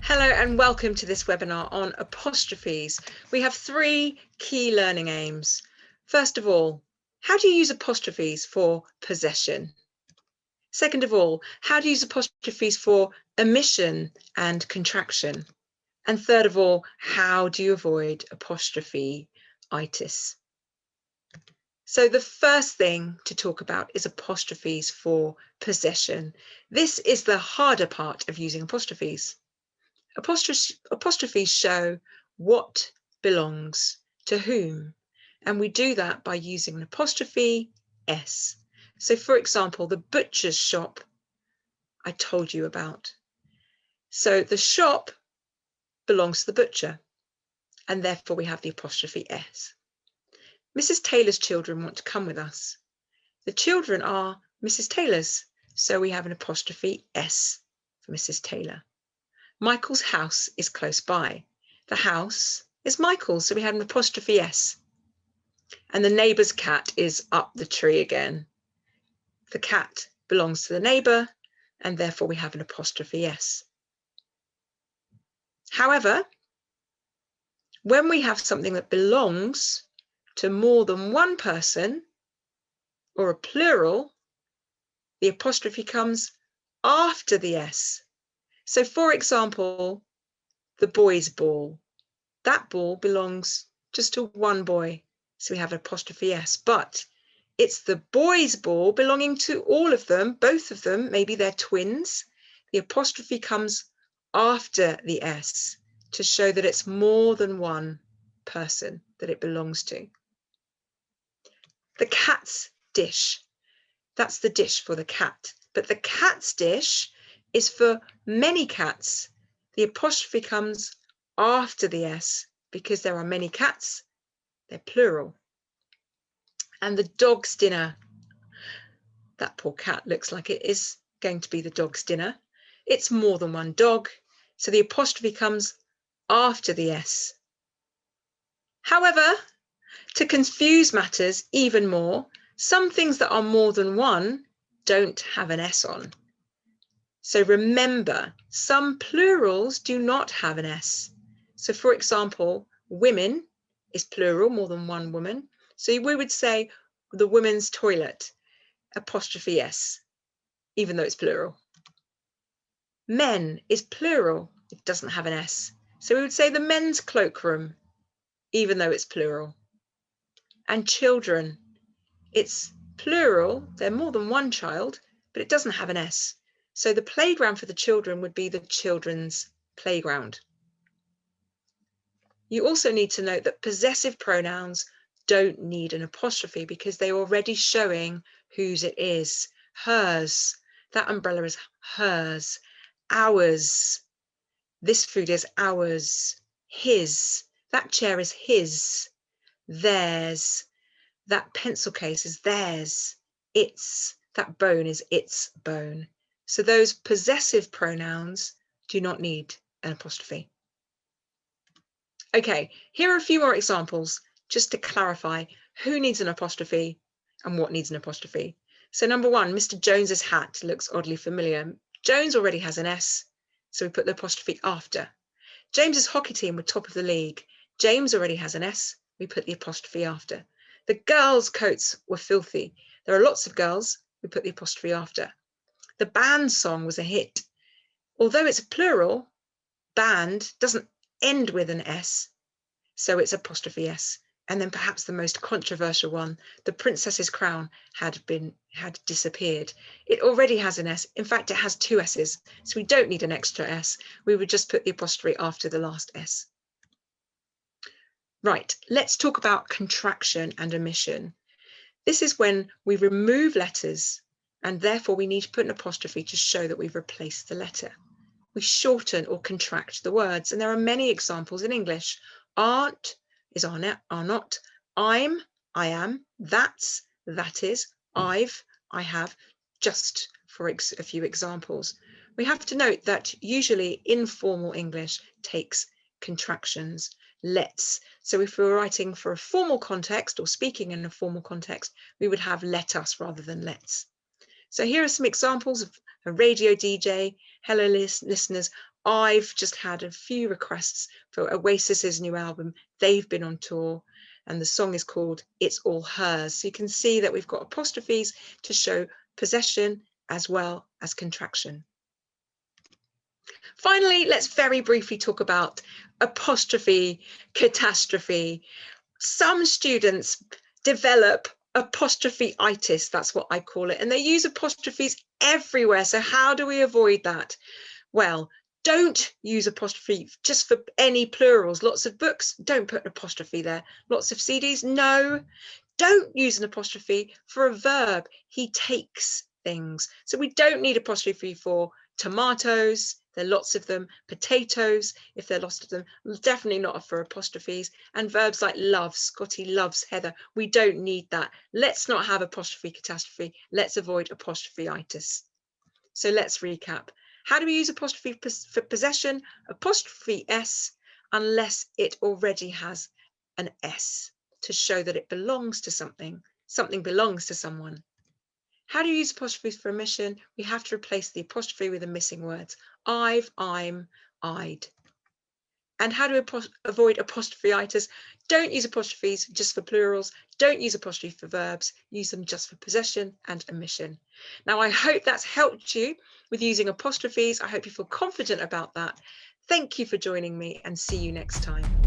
Hello and welcome to this webinar on apostrophes. We have three key learning aims. First of all, how do you use apostrophes for possession? Second of all, how do you use apostrophes for omission and contraction? And third of all, how do you avoid apostrophe-itis? So the first thing to talk about is apostrophes for possession. This is the harder part of using apostrophes. Apostrophes show what belongs to whom, and we do that by using an apostrophe S. So for example, the butcher's shop I told you about. So the shop belongs to the butcher, and therefore we have the apostrophe S. Mrs. Taylor's children want to come with us. The children are Mrs. Taylor's, so we have an apostrophe S for Mrs. Taylor. Michael's house is close by. The house is Michael's, so we had an apostrophe S. And the neighbour's cat is up the tree again. The cat belongs to the neighbour, and therefore we have an apostrophe S. However, when we have something that belongs to more than one person, or a plural, the apostrophe comes after the S. So for example, the boy's ball. That ball belongs just to one boy, so we have an apostrophe S, but it's the boy's ball belonging to all of them, both of them, maybe they're twins. The apostrophe comes after the S to show that it's more than one person that it belongs to. The cat's dish, that's the dish for the cat, but the cat's dish is for many cats. The apostrophe comes after the S because there are many cats, they're plural. And the dog's dinner, that poor cat looks like it is going to be the dog's dinner. It's more than one dog, so the apostrophe comes after the S. However, to confuse matters even more, some things that are more than one don't have an S on. So remember, some plurals do not have an S. So for example, women is plural, more than one woman. So we would say the women's toilet, apostrophe S, even though it's plural. Men is plural, it doesn't have an S. So we would say the men's cloakroom, even though it's plural. And children, it's plural, they're more than one child, but it doesn't have an S. So the playground for the children would be the children's playground. You also need to note that possessive pronouns don't need an apostrophe because they're already showing whose it is. Hers, that umbrella is hers. Ours, this food is ours. His, that chair is his. Theirs, that pencil case is theirs. Its, that bone is its bone. So those possessive pronouns do not need an apostrophe. Okay, here are a few more examples just to clarify who needs an apostrophe and what needs an apostrophe. So number one, Mr. Jones's hat looks oddly familiar. Jones already has an S, so we put the apostrophe after. James's hockey team were top of the league. James already has an S, we put the apostrophe after. The girls' coats were filthy. There are lots of girls, we put the apostrophe after. The band song was a hit. Although it's a plural, band doesn't end with an S, so it's apostrophe S. And then perhaps the most controversial one, the princess's crown had disappeared. It already has an S. In fact, it has two S's, so we don't need an extra S. We would just put the apostrophe after the last S. Right, let's talk about contraction and omission. This is when we remove letters and therefore we need to put an apostrophe to show that we've replaced the letter. We shorten or contract the words, and there are many examples in English. Aren't is are not, I'm, I am, that's, that is, I've, I have, just for a few examples. We have to note that usually informal English takes contractions, let's. So if we were writing for a formal context or speaking in a formal context, we would have let us rather than let's. So here are some examples of a radio DJ. Hello, listeners. I've just had a few requests for Oasis's new album. They've been on tour and the song is called It's All Hers. So you can see that we've got apostrophes to show possession as well as contraction. Finally, let's very briefly talk about apostrophe catastrophe. Some students develop apostrophe-itis, that's what I call it, and they use apostrophes everywhere. So how do we avoid that? Well, don't use apostrophe just for any plurals. Lots of books, don't put an apostrophe there. Lots of CDs, no. Don't use an apostrophe for a verb. He takes things. So we don't need apostrophe for tomatoes. There are lots of them. Potatoes, if there are lots of them, definitely not for apostrophes. And verbs like love, Scotty loves Heather. We don't need that. Let's not have apostrophe catastrophe. Let's avoid apostrophe-itis. So let's recap. How do we use apostrophe for possession? Apostrophe S, unless it already has an S to show that it belongs to something. Something belongs to someone. How do you use apostrophes for omission? We have to replace the apostrophe with the missing words. I've, I'm, I'd. And how do we avoid apostrophe-itis? Don't use apostrophes just for plurals. Don't use apostrophe for verbs. Use them just for possession and omission. Now, I hope that's helped you with using apostrophes. I hope you feel confident about that. Thank you for joining me and see you next time.